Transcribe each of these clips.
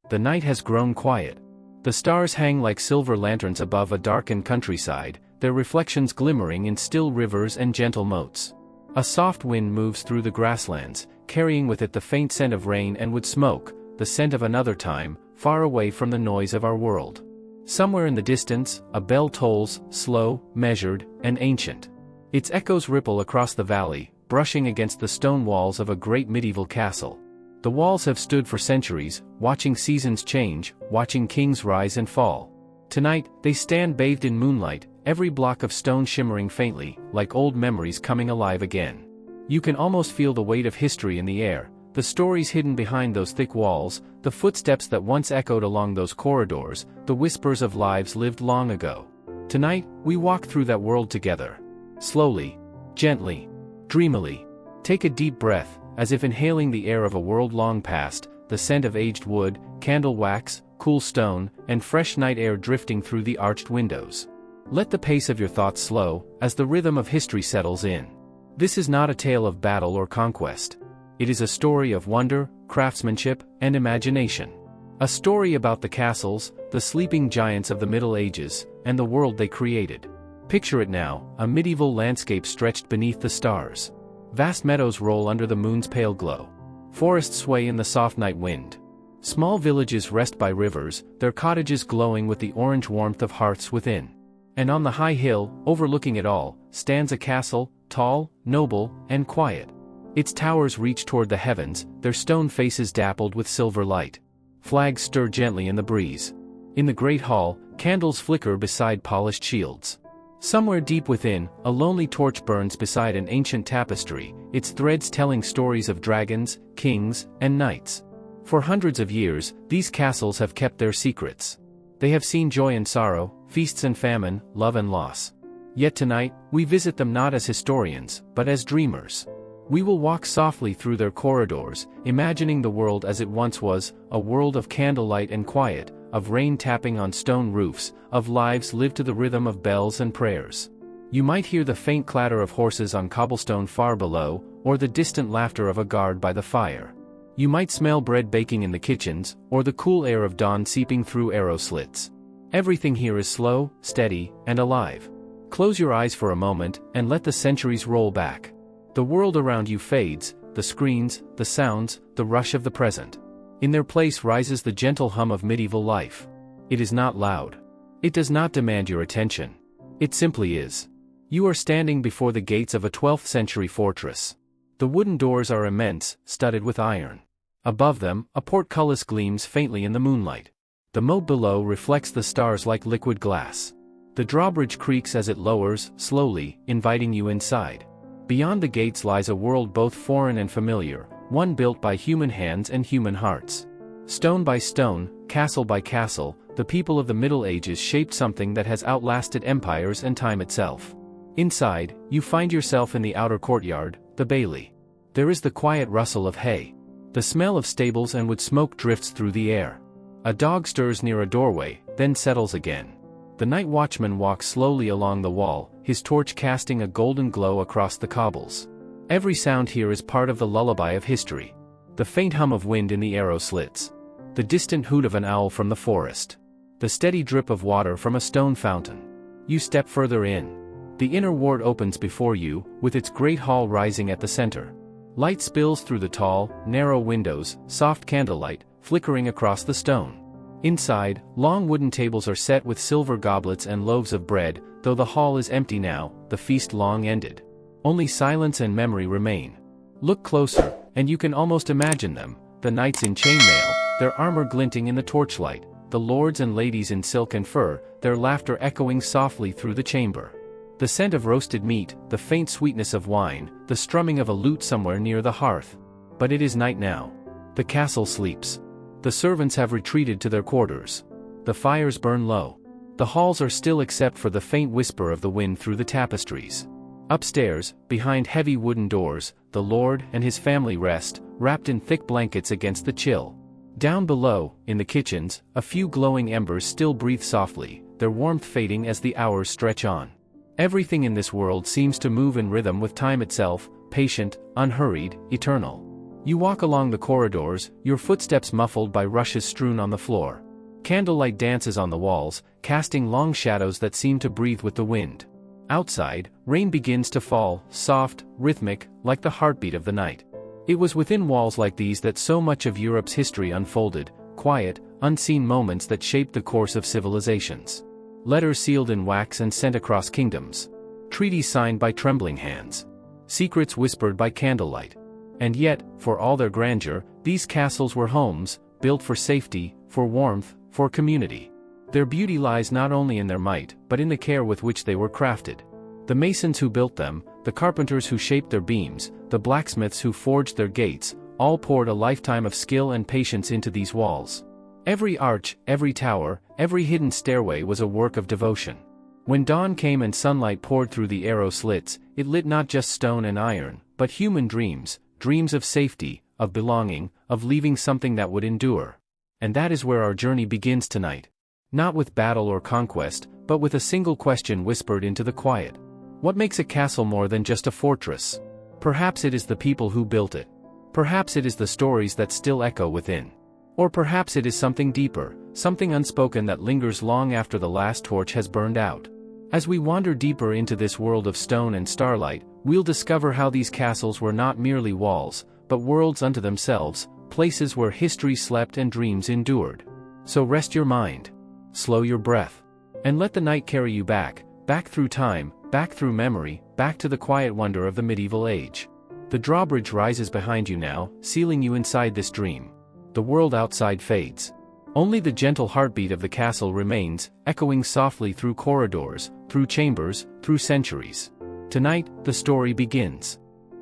The night has grown quiet. The stars hang like silver lanterns above a darkened countryside, their reflections glimmering in still rivers and gentle moats. A soft wind moves through the grasslands, carrying with it the faint scent of rain and wood smoke, the scent of another time, far away from the noise of our world. Somewhere in the distance, a bell tolls, slow, measured, and ancient. Its echoes ripple across the valley, brushing against the stone walls of a great medieval castle. The walls have stood for centuries, watching seasons change, watching kings rise and fall. Tonight, they stand bathed in moonlight, every block of stone shimmering faintly, like old memories coming alive again. You can almost feel the weight of history in the air, the stories hidden behind those thick walls, the footsteps that once echoed along those corridors, the whispers of lives lived long ago. Tonight, we walk through that world together. Slowly, gently, dreamily. Take a deep breath, as if inhaling the air of a world long past, the scent of aged wood, candle wax, cool stone, and fresh night air drifting through the arched windows. Let the pace of your thoughts slow, as the rhythm of history settles in. This is not a tale of battle or conquest. It is a story of wonder, craftsmanship, and imagination. A story about the castles, the sleeping giants of the Middle Ages, and the world they created. Picture it now, a medieval landscape stretched beneath the stars. Vast meadows roll under the moon's pale glow. Forests sway in the soft night wind. Small villages rest by rivers, their cottages glowing with the orange warmth of hearths within. And on the high hill, overlooking it all, stands a castle, tall, noble, and quiet. Its towers reach toward the heavens, their stone faces dappled with silver light. Flags stir gently in the breeze. In the great hall, candles flicker beside polished shields. Somewhere deep within, a lonely torch burns beside an ancient tapestry, its threads telling stories of dragons, kings, and knights. For hundreds of years, these castles have kept their secrets. They have seen joy and sorrow, feasts and famine, love and loss. Yet tonight, we visit them not as historians, but as dreamers. We will walk softly through their corridors, imagining the world as it once was, a world of candlelight and quiet, of rain tapping on stone roofs, of lives lived to the rhythm of bells and prayers. You might hear the faint clatter of horses on cobblestone far below, or the distant laughter of a guard by the fire. You might smell bread baking in the kitchens, or the cool air of dawn seeping through arrow slits. Everything here is slow, steady, and alive. Close your eyes for a moment, and let the centuries roll back. The world around you fades, the screens, the sounds, the rush of the present. In their place rises the gentle hum of medieval life. It is not loud. It does not demand your attention. It simply is. You are standing before the gates of a 12th century fortress. The wooden doors are immense, studded with iron. Above them, a portcullis gleams faintly in the moonlight. The moat below reflects the stars like liquid glass. The drawbridge creaks as it lowers, slowly, inviting you inside. Beyond the gates lies a world both foreign and familiar, one built by human hands and human hearts. Stone by stone, castle by castle, the people of the Middle Ages shaped something that has outlasted empires and time itself. Inside, you find yourself in the outer courtyard, the bailey. There is the quiet rustle of hay. The smell of stables and wood smoke drifts through the air. A dog stirs near a doorway, then settles again. The night watchman walks slowly along the wall, his torch casting a golden glow across the cobbles. Every sound here is part of the lullaby of history. The faint hum of wind in the arrow slits. The distant hoot of an owl from the forest. The steady drip of water from a stone fountain. You step further in. The inner ward opens before you, with its great hall rising at the center. Light spills through the tall, narrow windows, soft candlelight, flickering across the stone. Inside, long wooden tables are set with silver goblets and loaves of bread, though the hall is empty now, the feast long ended. Only silence and memory remain. Look closer, and you can almost imagine them, the knights in chainmail, their armor glinting in the torchlight, the lords and ladies in silk and fur, their laughter echoing softly through the chamber. The scent of roasted meat, the faint sweetness of wine, the strumming of a lute somewhere near the hearth. But it is night now. The castle sleeps. The servants have retreated to their quarters. The fires burn low. The halls are still except for the faint whisper of the wind through the tapestries. Upstairs, behind heavy wooden doors, the lord and his family rest, wrapped in thick blankets against the chill. Down below, in the kitchens, a few glowing embers still breathe softly, their warmth fading as the hours stretch on. Everything in this world seems to move in rhythm with time itself, patient, unhurried, eternal. You walk along the corridors, your footsteps muffled by rushes strewn on the floor. Candlelight dances on the walls, casting long shadows that seem to breathe with the wind. Outside, rain begins to fall, soft, rhythmic, like the heartbeat of the night. It was within walls like these that so much of Europe's history unfolded, quiet, unseen moments that shaped the course of civilizations. Letters sealed in wax and sent across kingdoms. Treaties signed by trembling hands. Secrets whispered by candlelight. And yet, for all their grandeur, these castles were homes, built for safety, for warmth, for community. Their beauty lies not only in their might, but in the care with which they were crafted. The masons who built them, the carpenters who shaped their beams, the blacksmiths who forged their gates, all poured a lifetime of skill and patience into these walls. Every arch, every tower, every hidden stairway was a work of devotion. When dawn came and sunlight poured through the arrow slits, it lit not just stone and iron, but human dreams, dreams of safety, of belonging, of leaving something that would endure. And that is where our journey begins tonight. Not with battle or conquest, but with a single question whispered into the quiet. What makes a castle more than just a fortress? Perhaps it is the people who built it. Perhaps it is the stories that still echo within. Or perhaps it is something deeper, something unspoken that lingers long after the last torch has burned out. As we wander deeper into this world of stone and starlight, we'll discover how these castles were not merely walls, but worlds unto themselves, places where history slept and dreams endured. So rest your mind. Slow your breath. And let the night carry you back through time, back through memory, back to the quiet wonder of the medieval age. The drawbridge rises behind you now, sealing you inside this dream. The world outside fades. Only the gentle heartbeat of the castle remains, echoing softly through corridors, through chambers, through centuries. Tonight, the story begins.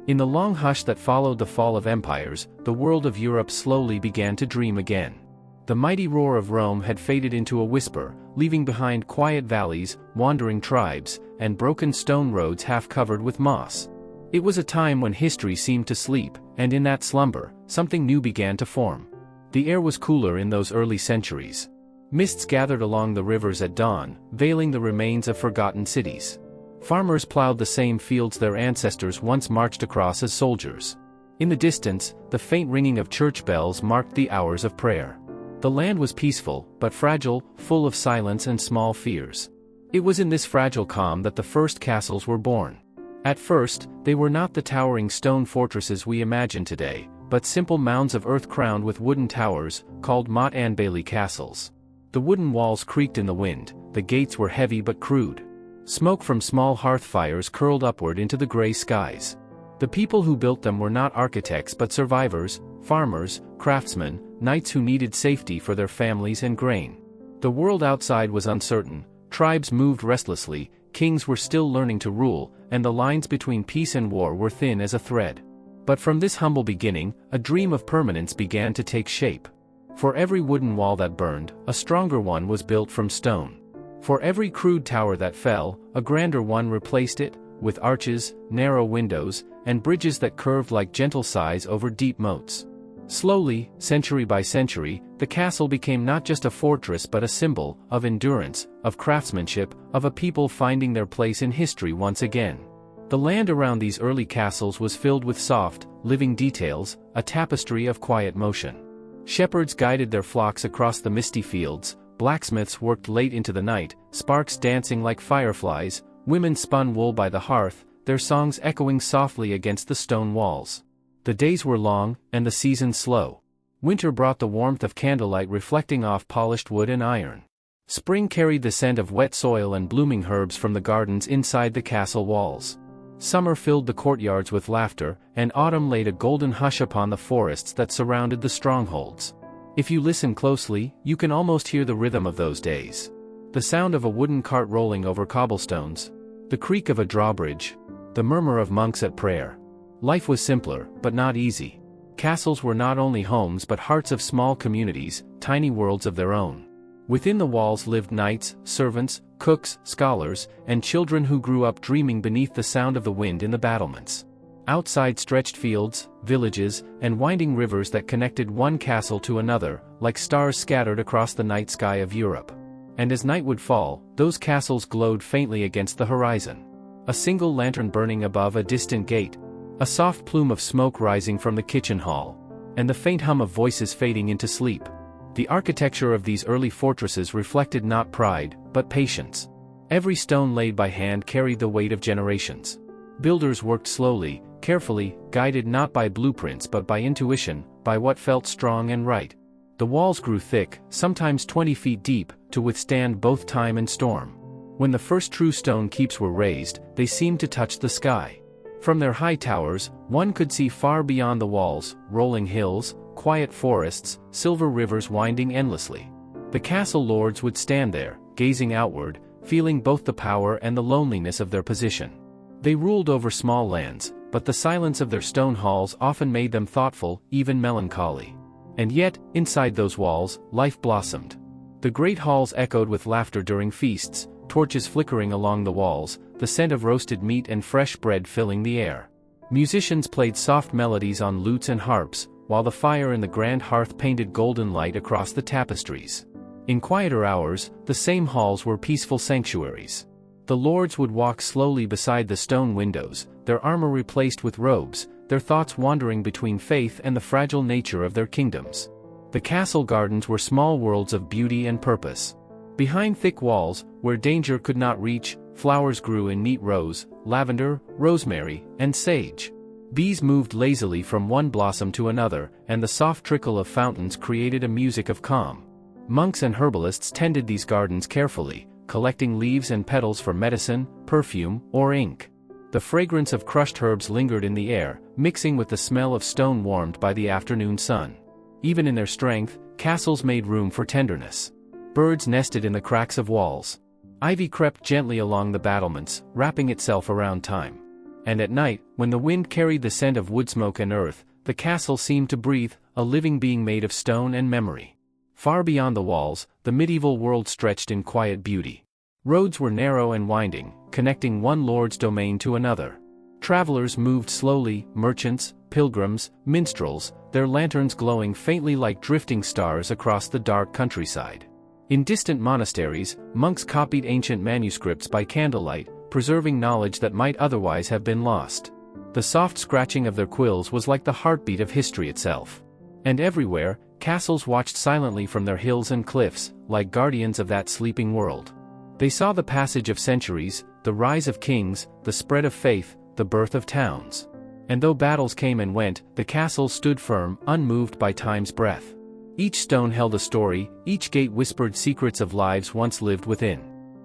In the long hush that followed the fall of empires, the world of Europe slowly began to dream again. The mighty roar of Rome had faded into a whisper, leaving behind quiet valleys, wandering tribes, and broken stone roads half covered with moss. It was a time when history seemed to sleep, and in that slumber, something new began to form. The air was cooler in those early centuries. Mists gathered along the rivers at dawn, veiling the remains of forgotten cities. Farmers plowed the same fields their ancestors once marched across as soldiers. In the distance, the faint ringing of church bells marked the hours of prayer. The land was peaceful, but fragile, full of silence and small fears. It was in this fragile calm that the first castles were born. At first, they were not the towering stone fortresses we imagine today, but simple mounds of earth crowned with wooden towers, called motte and bailey castles. The wooden walls creaked in the wind, the gates were heavy but crude. Smoke from small hearth fires curled upward into the gray skies. The people who built them were not architects but survivors, farmers, craftsmen, knights who needed safety for their families and grain. The world outside was uncertain, tribes moved restlessly, kings were still learning to rule, and the lines between peace and war were thin as a thread. But from this humble beginning, a dream of permanence began to take shape. For every wooden wall that burned, a stronger one was built from stone. For every crude tower that fell, a grander one replaced it, with arches, narrow windows, and bridges that curved like gentle sighs over deep moats. Slowly, century by century, the castle became not just a fortress but a symbol of endurance, of craftsmanship, of a people finding their place in history once again. The land around these early castles was filled with soft, living details, a tapestry of quiet motion. Shepherds guided their flocks across the misty fields, blacksmiths worked late into the night, sparks dancing like fireflies, women spun wool by the hearth, their songs echoing softly against the stone walls. The days were long, and the seasons slow. Winter brought the warmth of candlelight reflecting off polished wood and iron. Spring carried the scent of wet soil and blooming herbs from the gardens inside the castle walls. Summer filled the courtyards with laughter, and autumn laid a golden hush upon the forests that surrounded the strongholds. If you listen closely, you can almost hear the rhythm of those days. The sound of a wooden cart rolling over cobblestones. The creak of a drawbridge. The murmur of monks at prayer. Life was simpler, but not easy. Castles were not only homes but hearts of small communities, tiny worlds of their own. Within the walls lived knights, servants, cooks, scholars, and children who grew up dreaming beneath the sound of the wind in the battlements. Outside stretched fields, villages, and winding rivers that connected one castle to another, like stars scattered across the night sky of Europe. And as night would fall, those castles glowed faintly against the horizon. A single lantern burning above a distant gate. A soft plume of smoke rising from the kitchen hall. and the faint hum of voices fading into sleep. The architecture of these early fortresses reflected not pride, but patience. Every stone laid by hand carried the weight of generations. Builders worked slowly, carefully, guided not by blueprints but by intuition, by what felt strong and right. The walls grew thick, sometimes 20 feet deep, to withstand both time and storm. When the first true stone keeps were raised, they seemed to touch the sky. From their high towers, one could see far beyond the walls, rolling hills, quiet forests, silver rivers winding endlessly. The castle lords would stand there, gazing outward, feeling both the power and the loneliness of their position. They ruled over small lands, but the silence of their stone halls often made them thoughtful, even melancholy. And yet, inside those walls, life blossomed. The great halls echoed with laughter during feasts, torches flickering along the walls, the scent of roasted meat and fresh bread filling the air. Musicians played soft melodies on lutes and harps, while the fire in the grand hearth painted golden light across the tapestries. In quieter hours, the same halls were peaceful sanctuaries. The lords would walk slowly beside the stone windows, their armor replaced with robes, their thoughts wandering between faith and the fragile nature of their kingdoms. The castle gardens were small worlds of beauty and purpose. Behind thick walls, where danger could not reach, flowers grew in neat rows, lavender, rosemary, and sage. Bees moved lazily from one blossom to another, and the soft trickle of fountains created a music of calm. Monks and herbalists tended these gardens carefully, collecting leaves and petals for medicine, perfume, or ink. The fragrance of crushed herbs lingered in the air, mixing with the smell of stone warmed by the afternoon sun. Even in their strength, castles made room for tenderness. Birds nested in the cracks of walls. Ivy crept gently along the battlements, wrapping itself around time. And at night, when the wind carried the scent of wood smoke and earth, the castle seemed to breathe, a living being made of stone and memory. Far beyond the walls, the medieval world stretched in quiet beauty. Roads were narrow and winding, connecting one lord's domain to another. Travelers moved slowly, merchants, pilgrims, minstrels, their lanterns glowing faintly like drifting stars across the dark countryside. In distant monasteries, monks copied ancient manuscripts by candlelight, preserving knowledge that might otherwise have been lost. The soft scratching of their quills was like the heartbeat of history itself. And everywhere, castles watched silently from their hills and cliffs, like guardians of that sleeping world. They saw the passage of centuries, the rise of kings, the spread of faith, the birth of towns. And though battles came and went, the castles stood firm, unmoved by time's breath. Each stone held a story, each gate whispered secrets of lives once lived within.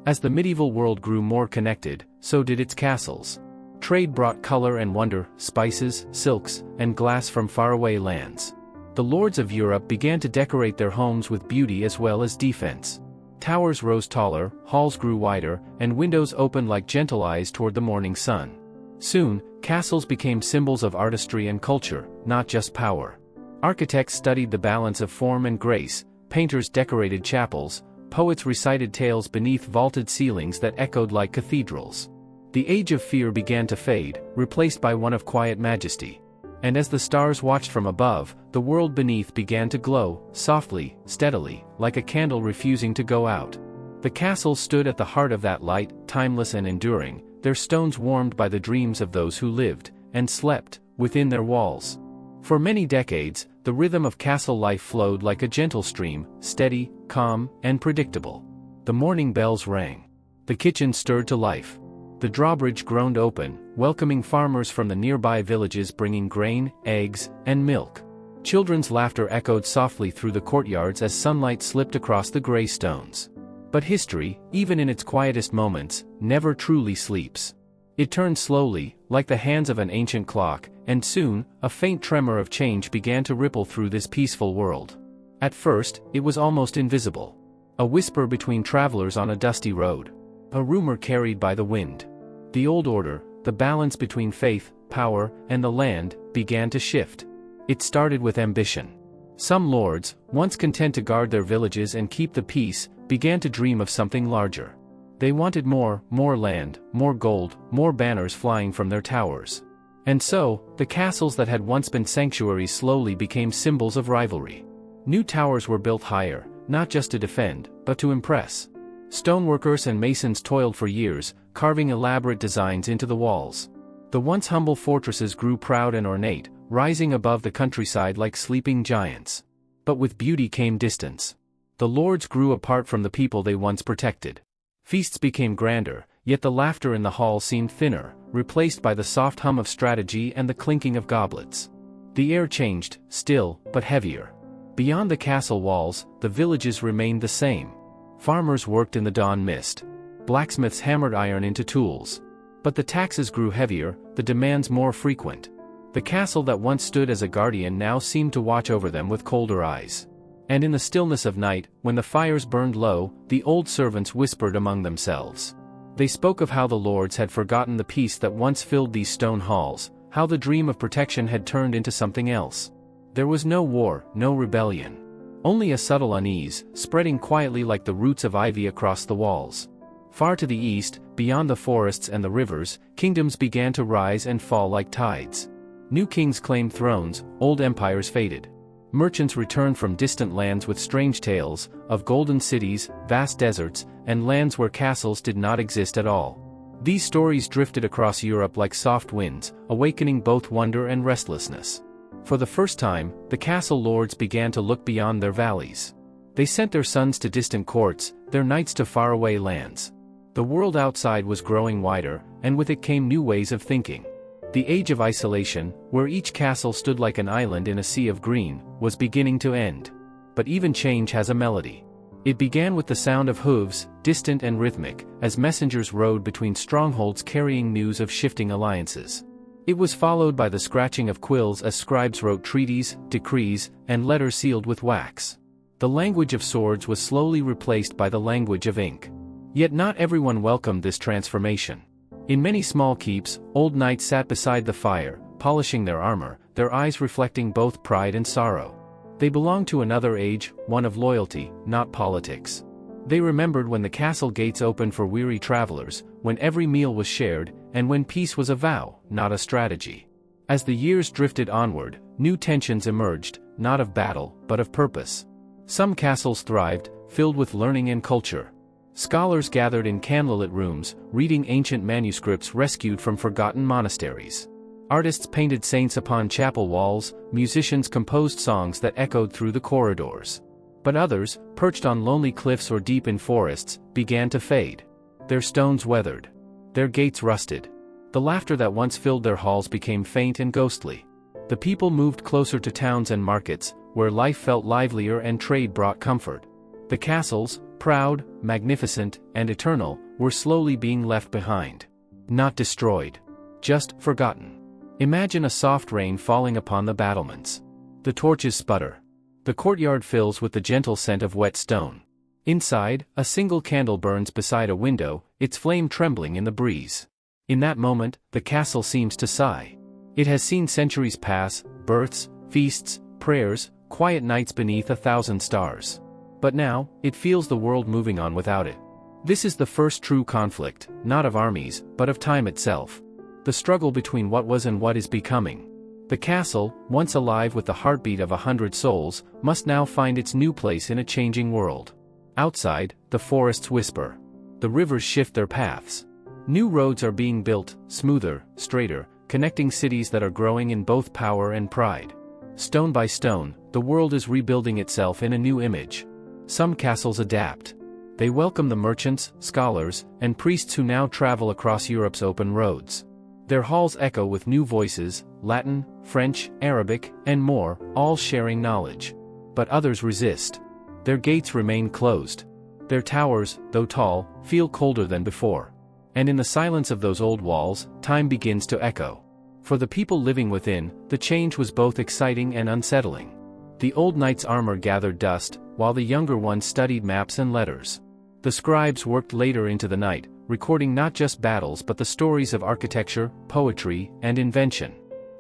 As the medieval world grew more connected, so did its castles. Trade brought color and wonder, spices, silks, and glass from faraway lands. The lords of Europe began to decorate their homes with beauty as well as defense. Towers rose taller, halls grew wider, and windows opened like gentle eyes toward the morning sun. Soon, castles became symbols of artistry and culture, not just power. Architects studied the balance of form and grace, painters decorated chapels, poets recited tales beneath vaulted ceilings that echoed like cathedrals. The age of fear began to fade, replaced by one of quiet majesty. And as the stars watched from above, the world beneath began to glow, softly, steadily, like a candle refusing to go out. The castles stood at the heart of that light, timeless and enduring, their stones warmed by the dreams of those who lived, and slept, within their walls. For many decades, the rhythm of castle life flowed like a gentle stream, steady, calm, and predictable. The morning bells rang. The kitchen stirred to life. The drawbridge groaned open, welcoming farmers from the nearby villages bringing grain, eggs, and milk. Children's laughter echoed softly through the courtyards as sunlight slipped across the gray stones. But history, even in its quietest moments, never truly sleeps. It turned slowly, like the hands of an ancient clock, and soon, a faint tremor of change began to ripple through this peaceful world. At first, it was almost invisible. A whisper between travelers on a dusty road. A rumor carried by the wind. The old order, the balance between faith, power, and the land, began to shift. It started with ambition. Some lords, once content to guard their villages and keep the peace, began to dream of something larger. They wanted more land, more gold, more banners flying from their towers. And so, the castles that had once been sanctuaries slowly became symbols of rivalry. New towers were built higher, not just to defend, but to impress. Stoneworkers and masons toiled for years, carving elaborate designs into the walls. The once humble fortresses grew proud and ornate, rising above the countryside like sleeping giants. But with beauty came distance. The lords grew apart from the people they once protected. Feasts became grander, yet the laughter in the hall seemed thinner, replaced by the soft hum of strategy and the clinking of goblets. The air changed, still, but heavier. Beyond the castle walls, the villages remained the same. Farmers worked in the dawn mist. Blacksmiths hammered iron into tools. But the taxes grew heavier, the demands more frequent. The castle that once stood as a guardian now seemed to watch over them with colder eyes. And in the stillness of night, when the fires burned low, the old servants whispered among themselves. They spoke of how the lords had forgotten the peace that once filled these stone halls, how the dream of protection had turned into something else. There was no war, no rebellion. Only a subtle unease, spreading quietly like the roots of ivy across the walls. Far to the east, beyond the forests and the rivers, kingdoms began to rise and fall like tides. New kings claimed thrones, old empires faded. Merchants returned from distant lands with strange tales, of golden cities, vast deserts, and lands where castles did not exist at all. These stories drifted across Europe like soft winds, awakening both wonder and restlessness. For the first time, the castle lords began to look beyond their valleys. They sent their sons to distant courts, their knights to faraway lands. The world outside was growing wider, and with it came new ways of thinking. The age of isolation, where each castle stood like an island in a sea of green, was beginning to end. But even change has a melody. It began with the sound of hooves, distant and rhythmic, as messengers rode between strongholds carrying news of shifting alliances. It was followed by the scratching of quills as scribes wrote treaties, decrees, and letters sealed with wax. The language of swords was slowly replaced by the language of ink. Yet not everyone welcomed this transformation. In many small keeps, old knights sat beside the fire, polishing their armor, their eyes reflecting both pride and sorrow. They belonged to another age, one of loyalty, not politics. They remembered when the castle gates opened for weary travelers, when every meal was shared, and when peace was a vow, not a strategy. As the years drifted onward, new tensions emerged, not of battle, but of purpose. Some castles thrived, filled with learning and culture. Scholars gathered in candlelit rooms, reading ancient manuscripts rescued from forgotten monasteries. Artists painted saints upon chapel walls, musicians composed songs that echoed through the corridors. But others, perched on lonely cliffs or deep in forests, began to fade. Their stones weathered. Their gates rusted. The laughter that once filled their halls became faint and ghostly. The people moved closer to towns and markets, where life felt livelier and trade brought comfort. The castles, proud, magnificent, and eternal, were slowly being left behind. Not destroyed. Just forgotten. Imagine a soft rain falling upon the battlements. The torches sputter. The courtyard fills with the gentle scent of wet stone. Inside, a single candle burns beside a window, its flame trembling in the breeze. In that moment, the castle seems to sigh. It has seen centuries pass, births, feasts, prayers, quiet nights beneath 1,000 stars. But now, it feels the world moving on without it. This is the first true conflict, not of armies, but of time itself. The struggle between what was and what is becoming. The castle, once alive with the heartbeat of 100 souls, must now find its new place in a changing world. Outside, the forests whisper. The rivers shift their paths. New roads are being built, smoother, straighter, connecting cities that are growing in both power and pride. Stone by stone, the world is rebuilding itself in a new image. Some castles adapt. They welcome the merchants, scholars, and priests who now travel across Europe's open roads. Their halls echo with new voices, Latin, French, Arabic, and more, all sharing knowledge. But others resist. Their gates remain closed. Their towers, though tall, feel colder than before. And in the silence of those old walls, time begins to echo. For the people living within, the change was both exciting and unsettling. The old knight's armor gathered dust, while the younger ones studied maps and letters. The scribes worked later into the night, recording not just battles but the stories of architecture, poetry, and invention.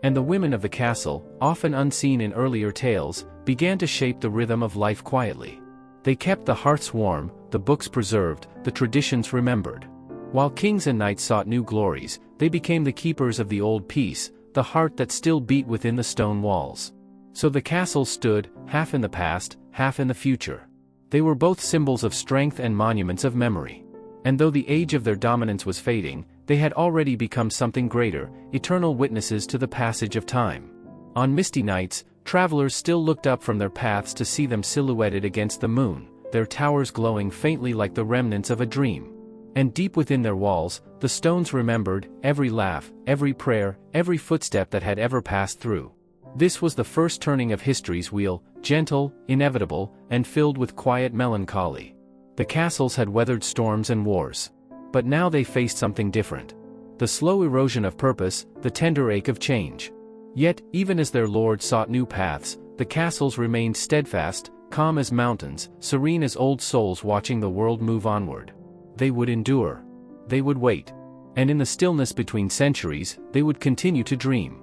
And the women of the castle, often unseen in earlier tales, began to shape the rhythm of life quietly. They kept the hearths warm, the books preserved, the traditions remembered. While kings and knights sought new glories, they became the keepers of the old peace, the heart that still beat within the stone walls. So the castles stood, half in the past, half in the future. They were both symbols of strength and monuments of memory. And though the age of their dominance was fading, they had already become something greater, eternal witnesses to the passage of time. On misty nights, travelers still looked up from their paths to see them silhouetted against the moon, their towers glowing faintly like the remnants of a dream. And deep within their walls, the stones remembered every laugh, every prayer, every footstep that had ever passed through. This was the first turning of history's wheel, gentle, inevitable, and filled with quiet melancholy. The castles had weathered storms and wars. But now they faced something different. The slow erosion of purpose, the tender ache of change. Yet, even as their lord sought new paths, the castles remained steadfast, calm as mountains, serene as old souls watching the world move onward. They would endure. They would wait. And in the stillness between centuries, they would continue to dream.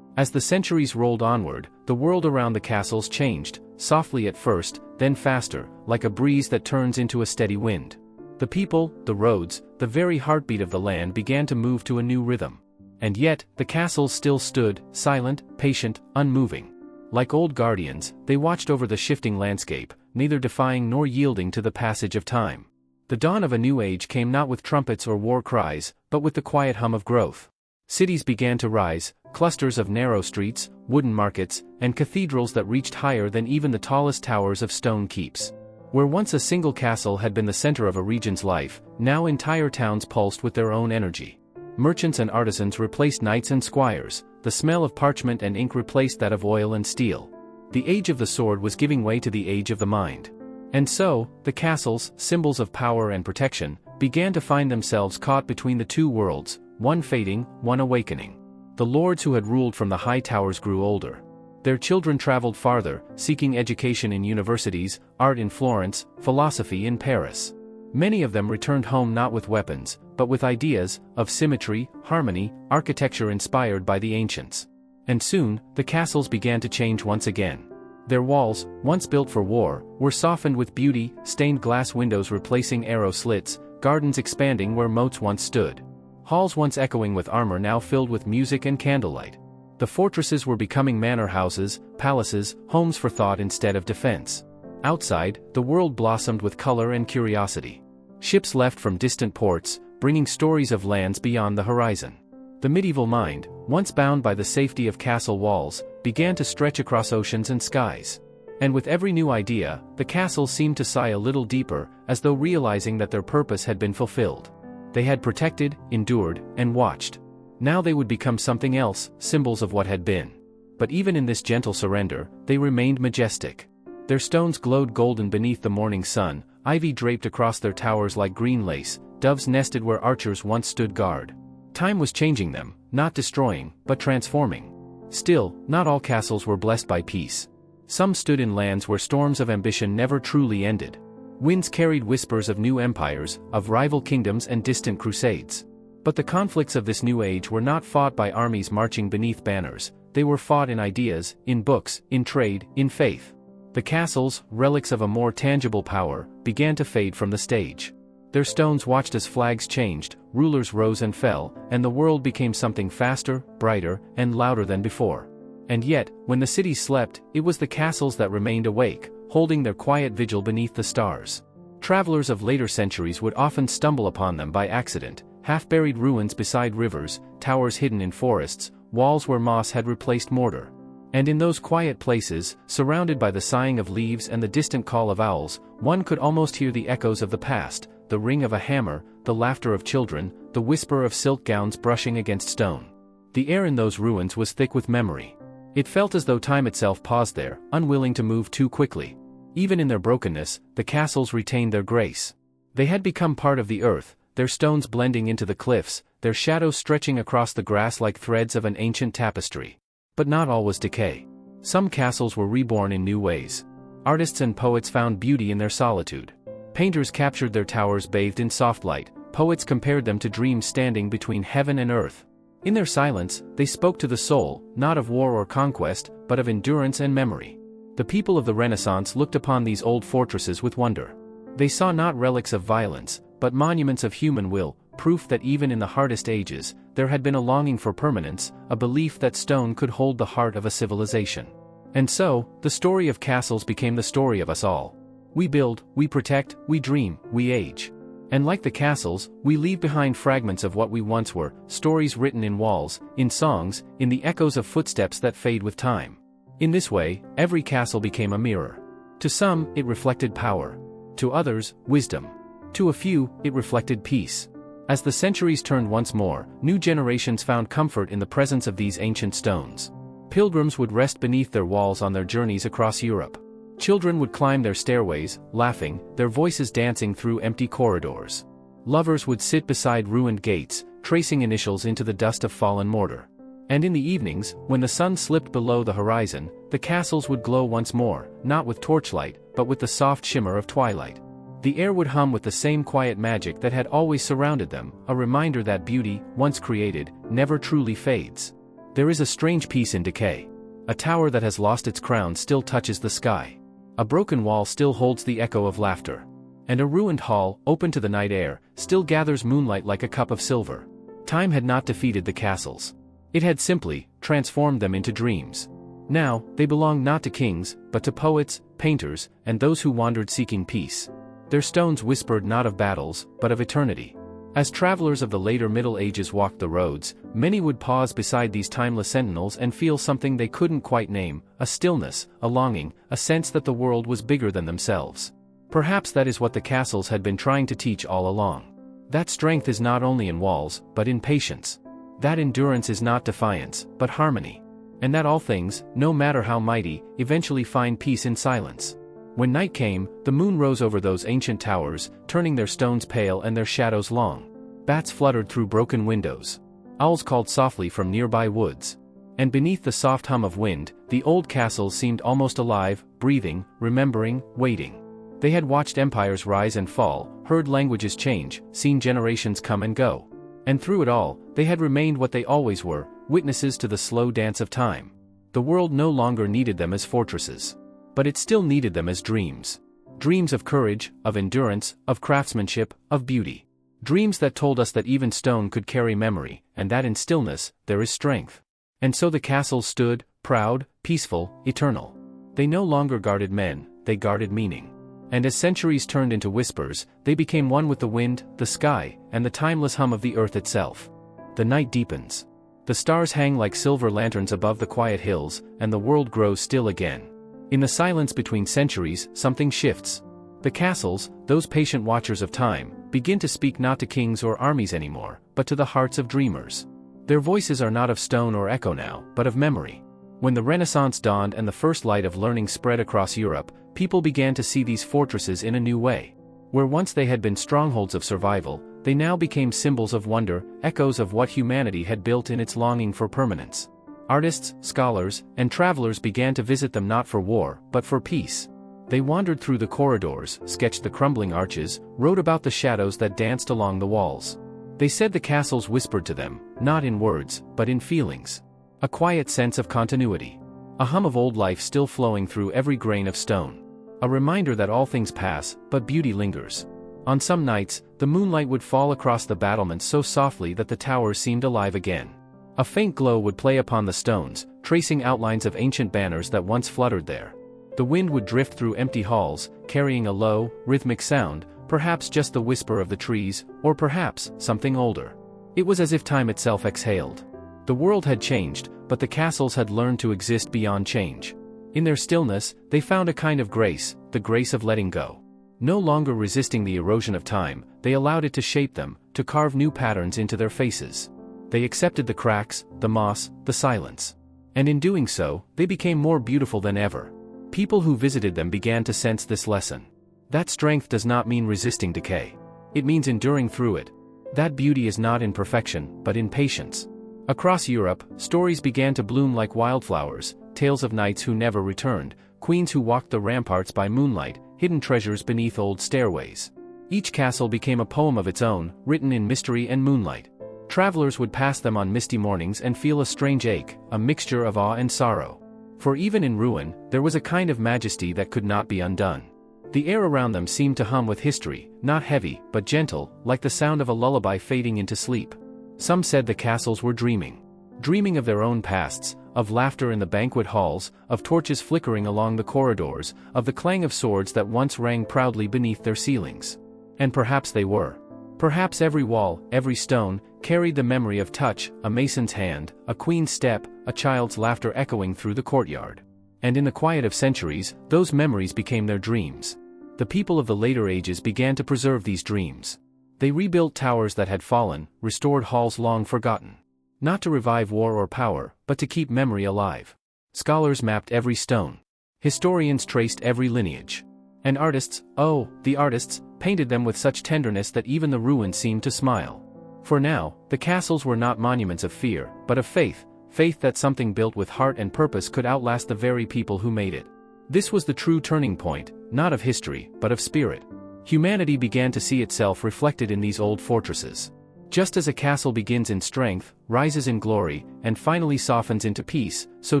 As the centuries rolled onward, the world around the castles changed, softly at first, then faster, like a breeze that turns into a steady wind. The people, the roads, the very heartbeat of the land began to move to a new rhythm. And yet, the castles still stood, silent, patient, unmoving. Like old guardians, they watched over the shifting landscape, neither defying nor yielding to the passage of time. The dawn of a new age came not with trumpets or war cries, but with the quiet hum of growth. Cities began to rise, clusters of narrow streets, wooden markets, and cathedrals that reached higher than even the tallest towers of stone keeps. Where once a single castle had been the center of a region's life, now entire towns pulsed with their own energy. Merchants and artisans replaced knights and squires, the smell of parchment and ink replaced that of oil and steel. The age of the sword was giving way to the age of the mind. And so, the castles, symbols of power and protection, began to find themselves caught between the two worlds, one fading, one awakening. The lords who had ruled from the high towers grew older. Their children traveled farther, seeking education in universities, art in Florence, philosophy in Paris. Many of them returned home not with weapons, but with ideas, of symmetry, harmony, architecture inspired by the ancients. And soon, the castles began to change once again. Their walls, once built for war, were softened with beauty, stained glass windows replacing arrow slits, gardens expanding where moats once stood. Halls once echoing with armor now filled with music and candlelight. The fortresses were becoming manor houses, palaces, homes for thought instead of defense. Outside, the world blossomed with color and curiosity. Ships left from distant ports, bringing stories of lands beyond the horizon. The medieval mind, once bound by the safety of castle walls, began to stretch across oceans and skies. And with every new idea, the castles seemed to sigh a little deeper, as though realizing that their purpose had been fulfilled. They had protected, endured, and watched. Now they would become something else, symbols of what had been. But even in this gentle surrender, they remained majestic. Their stones glowed golden beneath the morning sun, ivy draped across their towers like green lace, doves nested where archers once stood guard. Time was changing them, not destroying, but transforming. Still, not all castles were blessed by peace. Some stood in lands where storms of ambition never truly ended. Winds carried whispers of new empires, of rival kingdoms and distant crusades. But the conflicts of this new age were not fought by armies marching beneath banners, they were fought in ideas, in books, in trade, in faith. The castles, relics of a more tangible power, began to fade from the stage. Their stones watched as flags changed, rulers rose and fell, and the world became something faster, brighter, and louder than before. And yet, when the cities slept, it was the castles that remained awake, holding their quiet vigil beneath the stars. Travelers of later centuries would often stumble upon them by accident, half-buried ruins beside rivers, towers hidden in forests, walls where moss had replaced mortar. And in those quiet places, surrounded by the sighing of leaves and the distant call of owls, one could almost hear the echoes of the past, the ring of a hammer, the laughter of children, the whisper of silk gowns brushing against stone. The air in those ruins was thick with memory. It felt as though time itself paused there, unwilling to move too quickly. Even in their brokenness, the castles retained their grace. They had become part of the earth, their stones blending into the cliffs, their shadows stretching across the grass like threads of an ancient tapestry. But not all was decay. Some castles were reborn in new ways. Artists and poets found beauty in their solitude. Painters captured their towers bathed in soft light, poets compared them to dreams standing between heaven and earth. In their silence, they spoke to the soul, not of war or conquest, but of endurance and memory. The people of the Renaissance looked upon these old fortresses with wonder. They saw not relics of violence, but monuments of human will, proof that even in the hardest ages, there had been a longing for permanence, a belief that stone could hold the heart of a civilization. And so, the story of castles became the story of us all. We build, we protect, we dream, we age. And like the castles, we leave behind fragments of what we once were, stories written in walls, in songs, in the echoes of footsteps that fade with time. In this way, every castle became a mirror. To some, it reflected power. To others, wisdom. To a few, it reflected peace. As the centuries turned once more, new generations found comfort in the presence of these ancient stones. Pilgrims would rest beneath their walls on their journeys across Europe. Children would climb their stairways, laughing, their voices dancing through empty corridors. Lovers would sit beside ruined gates, tracing initials into the dust of fallen mortar. And in the evenings, when the sun slipped below the horizon, the castles would glow once more, not with torchlight, but with the soft shimmer of twilight. The air would hum with the same quiet magic that had always surrounded them, a reminder that beauty, once created, never truly fades. There is a strange peace in decay. A tower that has lost its crown still touches the sky. A broken wall still holds the echo of laughter. And a ruined hall, open to the night air, still gathers moonlight like a cup of silver. Time had not defeated the castles. It had simply transformed them into dreams. Now, they belong not to kings, but to poets, painters, and those who wandered seeking peace. Their stones whispered not of battles, but of eternity. As travelers of the later Middle Ages walked the roads, many would pause beside these timeless sentinels and feel something they couldn't quite name, a stillness, a longing, a sense that the world was bigger than themselves. Perhaps that is what the castles had been trying to teach all along. That strength is not only in walls, but in patience. That endurance is not defiance, but harmony. And that all things, no matter how mighty, eventually find peace in silence. When night came, the moon rose over those ancient towers, turning their stones pale and their shadows long. Bats fluttered through broken windows. Owls called softly from nearby woods. And beneath the soft hum of wind, the old castles seemed almost alive, breathing, remembering, waiting. They had watched empires rise and fall, heard languages change, seen generations come and go. And through it all, they had remained what they always were, witnesses to the slow dance of time. The world no longer needed them as fortresses. But it still needed them as dreams. Dreams of courage, of endurance, of craftsmanship, of beauty. Dreams that told us that even stone could carry memory, and that in stillness, there is strength. And so the castles stood, proud, peaceful, eternal. They no longer guarded men, they guarded meaning. And as centuries turned into whispers, they became one with the wind, the sky, and the timeless hum of the earth itself. The night deepens. The stars hang like silver lanterns above the quiet hills, and the world grows still again. In the silence between centuries, something shifts. The castles, those patient watchers of time, begin to speak not to kings or armies anymore, but to the hearts of dreamers. Their voices are not of stone or echo now, but of memory. When the Renaissance dawned and the first light of learning spread across Europe, people began to see these fortresses in a new way. Where once they had been strongholds of survival, they now became symbols of wonder, echoes of what humanity had built in its longing for permanence. Artists, scholars, and travelers began to visit them not for war, but for peace. They wandered through the corridors, sketched the crumbling arches, wrote about the shadows that danced along the walls. They said the castles whispered to them, not in words, but in feelings. A quiet sense of continuity. A hum of old life still flowing through every grain of stone. A reminder that all things pass, but beauty lingers. On some nights, the moonlight would fall across the battlements so softly that the towers seemed alive again. A faint glow would play upon the stones, tracing outlines of ancient banners that once fluttered there. The wind would drift through empty halls, carrying a low, rhythmic sound, perhaps just the whisper of the trees, or perhaps something older. It was as if time itself exhaled. The world had changed, but the castles had learned to exist beyond change. In their stillness, they found a kind of grace, the grace of letting go. No longer resisting the erosion of time, they allowed it to shape them, to carve new patterns into their faces. They accepted the cracks, the moss, the silence. And in doing so, they became more beautiful than ever. People who visited them began to sense this lesson. That strength does not mean resisting decay. It means enduring through it. That beauty is not in perfection, but in patience. Across Europe, stories began to bloom like wildflowers, tales of knights who never returned, queens who walked the ramparts by moonlight, hidden treasures beneath old stairways. Each castle became a poem of its own, written in mystery and moonlight. Travelers would pass them on misty mornings and feel a strange ache, a mixture of awe and sorrow. For even in ruin, there was a kind of majesty that could not be undone. The air around them seemed to hum with history, not heavy, but gentle, like the sound of a lullaby fading into sleep. Some said the castles were dreaming. Dreaming of their own pasts, of laughter in the banquet halls, of torches flickering along the corridors, of the clang of swords that once rang proudly beneath their ceilings. And perhaps they were. Perhaps every wall, every stone, carried the memory of touch, a mason's hand, a queen's step, a child's laughter echoing through the courtyard. And in the quiet of centuries, those memories became their dreams. The people of the later ages began to preserve these dreams. They rebuilt towers that had fallen, restored halls long forgotten. Not to revive war or power, but to keep memory alive. Scholars mapped every stone. Historians traced every lineage. And artists, oh, the artists, painted them with such tenderness that even the ruins seemed to smile. For now, the castles were not monuments of fear, but of faith, faith that something built with heart and purpose could outlast the very people who made it. This was the true turning point, not of history, but of spirit. Humanity began to see itself reflected in these old fortresses. Just as a castle begins in strength, rises in glory, and finally softens into peace, so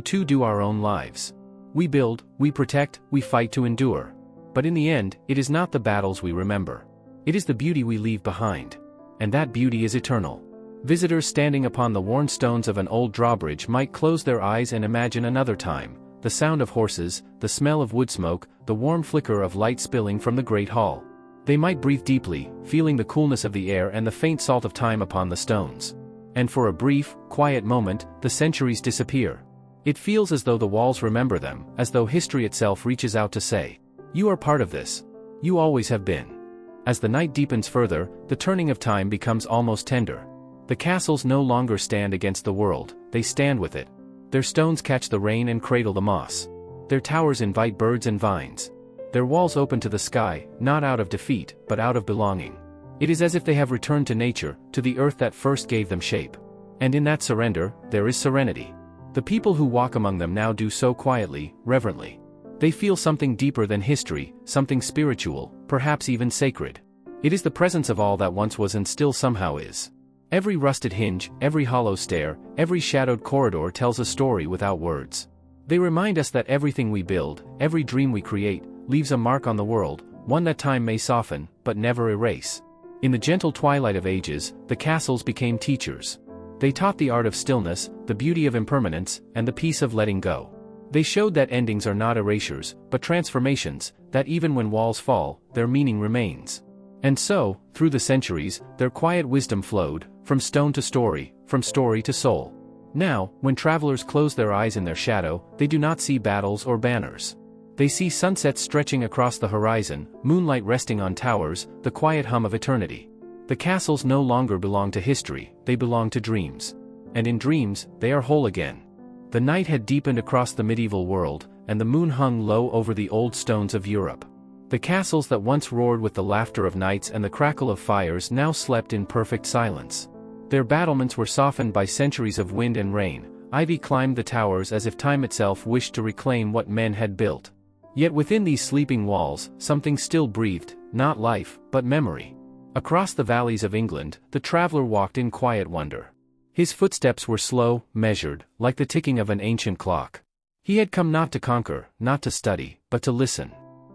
too do our own lives. We build, we protect, we fight to endure. But in the end, it is not the battles we remember. It is the beauty we leave behind. And that beauty is eternal. Visitors standing upon the worn stones of an old drawbridge might close their eyes and imagine another time, the sound of horses, the smell of wood smoke, the warm flicker of light spilling from the great hall. They might breathe deeply, feeling the coolness of the air and the faint salt of time upon the stones. And for a brief, quiet moment, the centuries disappear. It feels as though the walls remember them, as though history itself reaches out to say, "You are part of this. You always have been." As the night deepens further, the turning of time becomes almost tender. The castles no longer stand against the world, they stand with it. Their stones catch the rain and cradle the moss. Their towers invite birds and vines. Their walls open to the sky, not out of defeat, but out of belonging. It is as if they have returned to nature, to the earth that first gave them shape. And in that surrender, there is serenity. The people who walk among them now do so quietly, reverently. They feel something deeper than history, something spiritual, perhaps even sacred. It is the presence of all that once was and still somehow is. Every rusted hinge, every hollow stair, every shadowed corridor tells a story without words. They remind us that everything we build, every dream we create, leaves a mark on the world, one that time may soften, but never erase. In the gentle twilight of ages, the castles became teachers. They taught the art of stillness, the beauty of impermanence, and the peace of letting go. They showed that endings are not erasures, but transformations, that even when walls fall, their meaning remains. And so, through the centuries, their quiet wisdom flowed, from stone to story, from story to soul. Now, when travelers close their eyes in their shadow, they do not see battles or banners. They see sunsets stretching across the horizon, moonlight resting on towers, the quiet hum of eternity. The castles no longer belong to history, they belong to dreams. And in dreams, they are whole again. The night had deepened across the medieval world, and the moon hung low over the old stones of Europe. The castles that once roared with the laughter of knights and the crackle of fires now slept in perfect silence. Their battlements were softened by centuries of wind and rain, ivy climbed the towers as if time itself wished to reclaim what men had built. Yet within these sleeping walls, something still breathed, not life, but memory. Across the valleys of England, the traveler walked in quiet wonder. His footsteps were slow, measured, like the ticking of an ancient clock. He had come not to conquer, not to study, but to listen.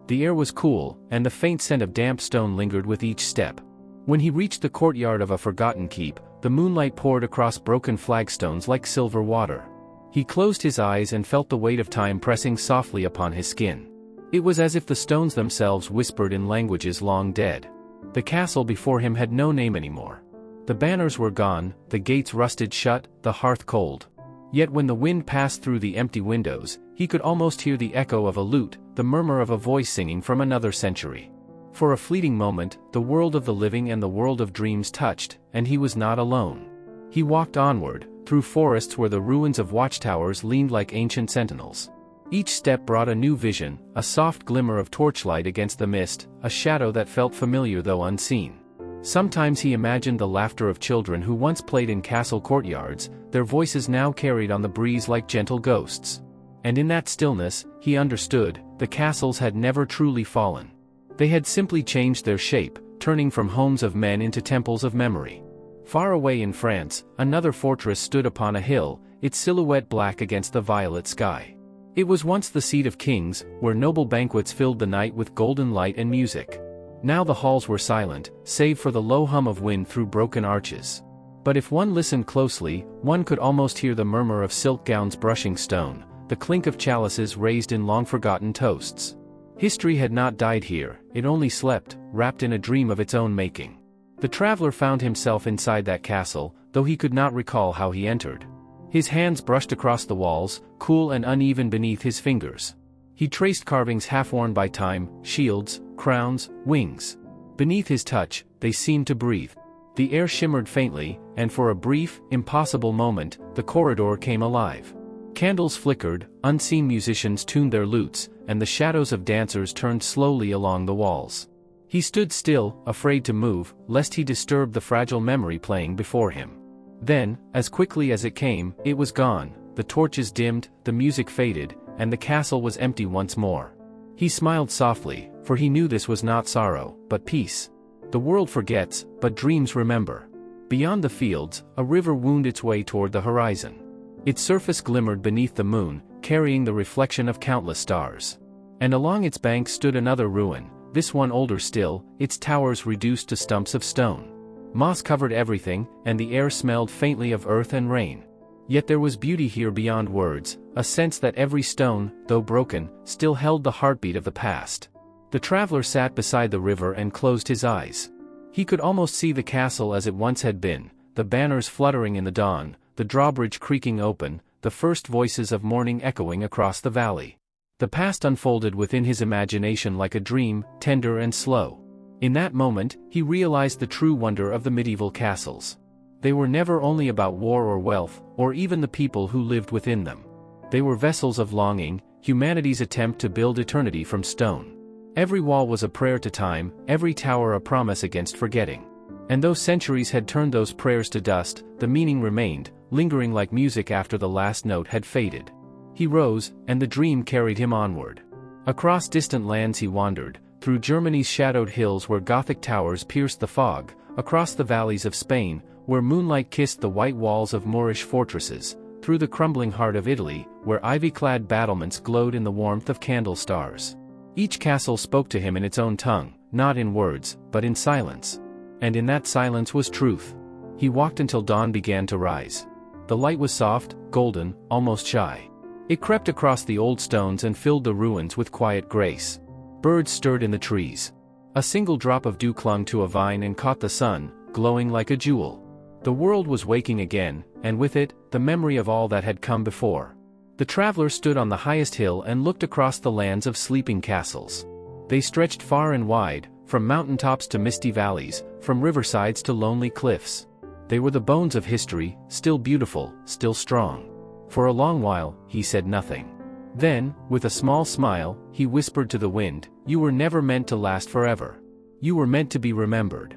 The air was cool, and the faint scent of damp stone lingered with each step. When he reached the courtyard of a forgotten keep, the moonlight poured across broken flagstones like silver water. He closed his eyes and felt the weight of time pressing softly upon his skin. It was as if the stones themselves whispered in languages long dead. The castle before him had no name anymore. The banners were gone, the gates rusted shut, the hearth cold. Yet when the wind passed through the empty windows, he could almost hear the echo of a lute, the murmur of a voice singing from another century. For a fleeting moment, the world of the living and the world of dreams touched, and he was not alone. He walked onward, through forests where the ruins of watchtowers leaned like ancient sentinels. Each step brought a new vision, a soft glimmer of torchlight against the mist, a shadow that felt familiar though unseen. Sometimes he imagined the laughter of children who once played in castle courtyards, their voices now carried on the breeze like gentle ghosts. And in that stillness, he understood, the castles had never truly fallen. They had simply changed their shape, turning from homes of men into temples of memory. Far away in France, another fortress stood upon a hill, its silhouette black against the violet sky. It was once the seat of kings, where noble banquets filled the night with golden light and music. Now the halls were silent, save for the low hum of wind through broken arches. But if one listened closely, one could almost hear the murmur of silk gowns brushing stone, the clink of chalices raised in long-forgotten toasts. History had not died here, it only slept, wrapped in a dream of its own making. The traveler found himself inside that castle, though he could not recall how he entered. His hands brushed across the walls, cool and uneven beneath his fingers. He traced carvings half-worn by time, shields, crowns, wings. Beneath his touch, they seemed to breathe. The air shimmered faintly, and for a brief, impossible moment, the corridor came alive. Candles flickered, unseen musicians tuned their lutes, and the shadows of dancers turned slowly along the walls. He stood still, afraid to move, lest he disturb the fragile memory playing before him. Then, as quickly as it came, it was gone, the torches dimmed, the music faded, and the castle was empty once more. He smiled softly, for he knew this was not sorrow, but peace. The world forgets, but dreams remember. Beyond the fields, a river wound its way toward the horizon. Its surface glimmered beneath the moon, carrying the reflection of countless stars. And along its banks stood another ruin, this one older still, its towers reduced to stumps of stone. Moss covered everything, and the air smelled faintly of earth and rain. Yet there was beauty here beyond words, a sense that every stone, though broken, still held the heartbeat of the past. The traveler sat beside the river and closed his eyes. He could almost see the castle as it once had been, the banners fluttering in the dawn, the drawbridge creaking open, the first voices of morning echoing across the valley. The past unfolded within his imagination like a dream, tender and slow. In that moment, he realized the true wonder of the medieval castles. They were never only about war or wealth, or even the people who lived within them. They were vessels of longing, humanity's attempt to build eternity from stone. Every wall was a prayer to time, every tower a promise against forgetting. And though centuries had turned those prayers to dust, the meaning remained, lingering like music after the last note had faded. He rose, and the dream carried him onward. Across distant lands he wandered, through Germany's shadowed hills where Gothic towers pierced the fog, across the valleys of Spain, where moonlight kissed the white walls of Moorish fortresses, through the crumbling heart of Italy, where ivy-clad battlements glowed in the warmth of candle stars. Each castle spoke to him in its own tongue, not in words, but in silence. And in that silence was truth. He walked until dawn began to rise. The light was soft, golden, almost shy. It crept across the old stones and filled the ruins with quiet grace. Birds stirred in the trees. A single drop of dew clung to a vine and caught the sun, glowing like a jewel. The world was waking again, and with it, the memory of all that had come before. The traveler stood on the highest hill and looked across the lands of sleeping castles. They stretched far and wide, from mountaintops to misty valleys, from riversides to lonely cliffs. They were the bones of history, still beautiful, still strong. For a long while, he said nothing. Then, with a small smile, he whispered to the wind, "You were never meant to last forever. You were meant to be remembered."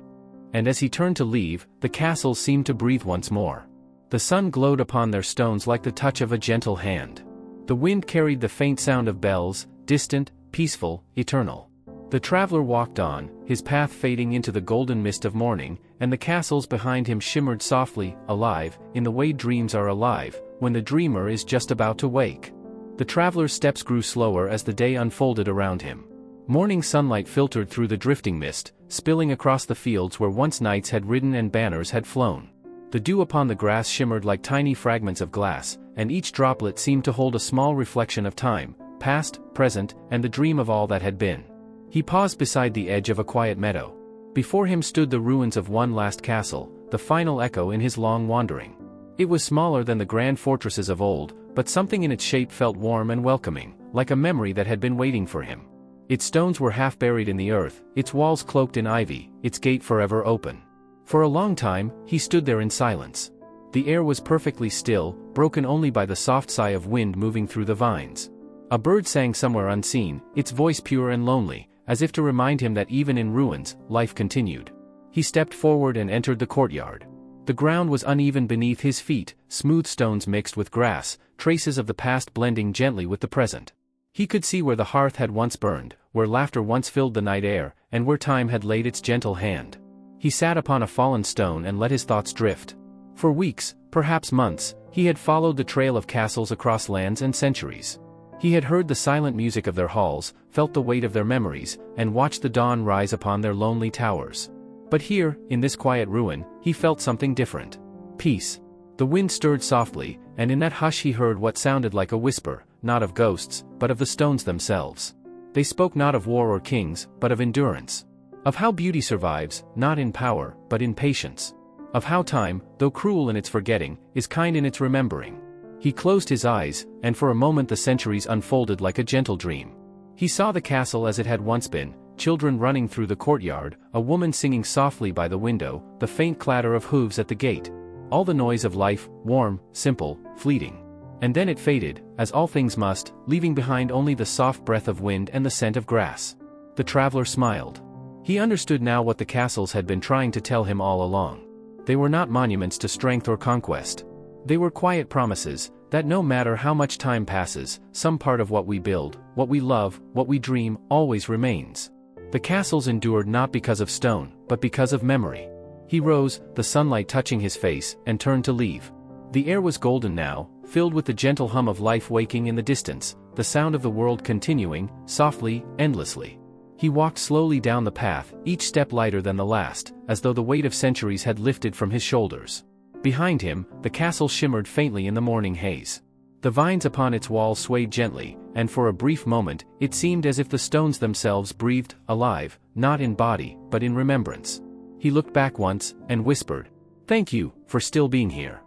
And as he turned to leave, the castles seemed to breathe once more. The sun glowed upon their stones like the touch of a gentle hand. The wind carried the faint sound of bells, distant, peaceful, eternal. The traveler walked on, his path fading into the golden mist of morning, and the castles behind him shimmered softly, alive, in the way dreams are alive, when the dreamer is just about to wake. The traveler's steps grew slower as the day unfolded around him. Morning sunlight filtered through the drifting mist, spilling across the fields where once knights had ridden and banners had flown. The dew upon the grass shimmered like tiny fragments of glass, and each droplet seemed to hold a small reflection of time, past, present, and the dream of all that had been. He paused beside the edge of a quiet meadow. Before him stood the ruins of one last castle, the final echo in his long wandering. It was smaller than the grand fortresses of old, but something in its shape felt warm and welcoming, like a memory that had been waiting for him. Its stones were half buried in the earth, its walls cloaked in ivy, its gate forever open. For a long time, he stood there in silence. The air was perfectly still, broken only by the soft sigh of wind moving through the vines. A bird sang somewhere unseen, its voice pure and lonely, as if to remind him that even in ruins, life continued. He stepped forward and entered the courtyard. The ground was uneven beneath his feet, smooth stones mixed with grass, traces of the past blending gently with the present. He could see where the hearth had once burned, where laughter once filled the night air, and where time had laid its gentle hand. He sat upon a fallen stone and let his thoughts drift. For weeks, perhaps months, he had followed the trail of castles across lands and centuries. He had heard the silent music of their halls, felt the weight of their memories, and watched the dawn rise upon their lonely towers. But here, in this quiet ruin, he felt something different. Peace. The wind stirred softly, and in that hush he heard what sounded like a whisper, not of ghosts, but of the stones themselves. They spoke not of war or kings, but of endurance. Of how beauty survives, not in power, but in patience. Of how time, though cruel in its forgetting, is kind in its remembering. He closed his eyes, and for a moment the centuries unfolded like a gentle dream. He saw the castle as it had once been, children running through the courtyard, a woman singing softly by the window, the faint clatter of hooves at the gate. All the noise of life, warm, simple, fleeting. And then it faded, as all things must, leaving behind only the soft breath of wind and the scent of grass. The traveler smiled. He understood now what the castles had been trying to tell him all along. They were not monuments to strength or conquest. They were quiet promises, that no matter how much time passes, some part of what we build, what we love, what we dream, always remains. The castles endured not because of stone, but because of memory. He rose, the sunlight touching his face, and turned to leave. The air was golden now, filled with the gentle hum of life waking in the distance, the sound of the world continuing, softly, endlessly. He walked slowly down the path, each step lighter than the last, as though the weight of centuries had lifted from his shoulders. Behind him, the castle shimmered faintly in the morning haze. The vines upon its walls swayed gently, and for a brief moment, it seemed as if the stones themselves breathed, alive, not in body, but in remembrance. He looked back once, and whispered, "Thank you, for still being here."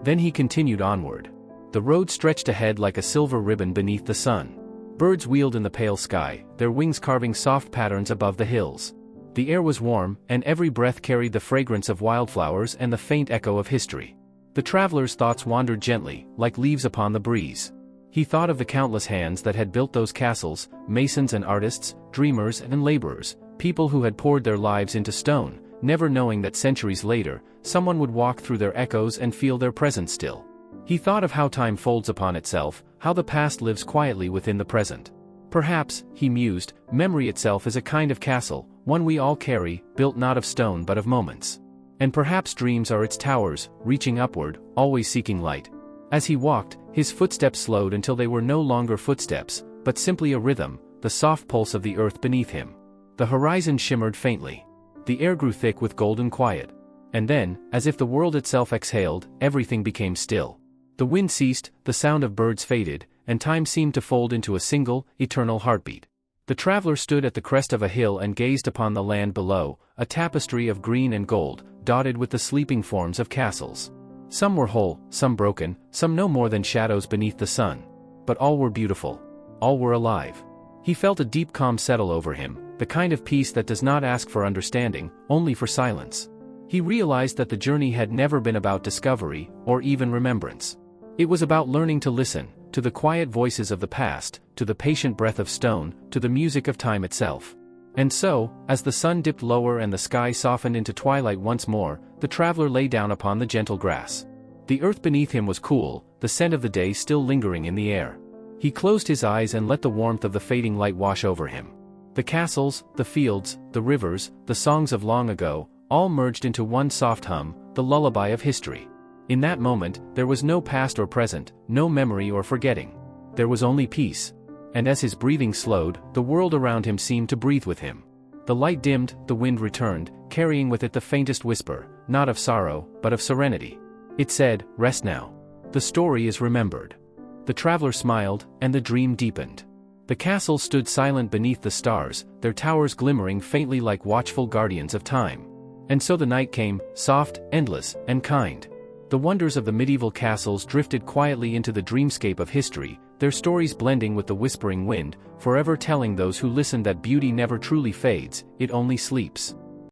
Then he continued onward. The road stretched ahead like a silver ribbon beneath the sun. Birds wheeled in the pale sky, their wings carving soft patterns above the hills. The air was warm, and every breath carried the fragrance of wildflowers and the faint echo of history. The traveler's thoughts wandered gently, like leaves upon the breeze. He thought of the countless hands that had built those castles, masons and artists, dreamers and laborers, people who had poured their lives into stone, never knowing that centuries later, someone would walk through their echoes and feel their presence still. He thought of how time folds upon itself, how the past lives quietly within the present. Perhaps, he mused, memory itself is a kind of castle, one we all carry, built not of stone but of moments. And perhaps dreams are its towers, reaching upward, always seeking light. As he walked, his footsteps slowed until they were no longer footsteps, but simply a rhythm, the soft pulse of the earth beneath him. The horizon shimmered faintly. The air grew thick with golden quiet. And then, as if the world itself exhaled, everything became still. The wind ceased, the sound of birds faded, and time seemed to fold into a single, eternal heartbeat. The traveler stood at the crest of a hill and gazed upon the land below, a tapestry of green and gold, dotted with the sleeping forms of castles. Some were whole, some broken, some no more than shadows beneath the sun. But all were beautiful. All were alive. He felt a deep calm settle over him, the kind of peace that does not ask for understanding, only for silence. He realized that the journey had never been about discovery, or even remembrance. It was about learning to listen, to the quiet voices of the past, to the patient breath of stone, to the music of time itself. And so, as the sun dipped lower and the sky softened into twilight once more, the traveler lay down upon the gentle grass. The earth beneath him was cool, the scent of the day still lingering in the air. He closed his eyes and let the warmth of the fading light wash over him. The castles, the fields, the rivers, the songs of long ago, all merged into one soft hum, the lullaby of history. In that moment, there was no past or present, no memory or forgetting. There was only peace. And as his breathing slowed, the world around him seemed to breathe with him. The light dimmed, the wind returned, carrying with it the faintest whisper, not of sorrow, but of serenity. It said, "Rest now. The story is remembered." The traveler smiled, and the dream deepened. The castles stood silent beneath the stars, their towers glimmering faintly like watchful guardians of time. And so the night came, soft, endless, and kind. The wonders of the medieval castles drifted quietly into the dreamscape of history, their stories blending with the whispering wind, forever telling those who listen that beauty never truly fades, it only sleeps.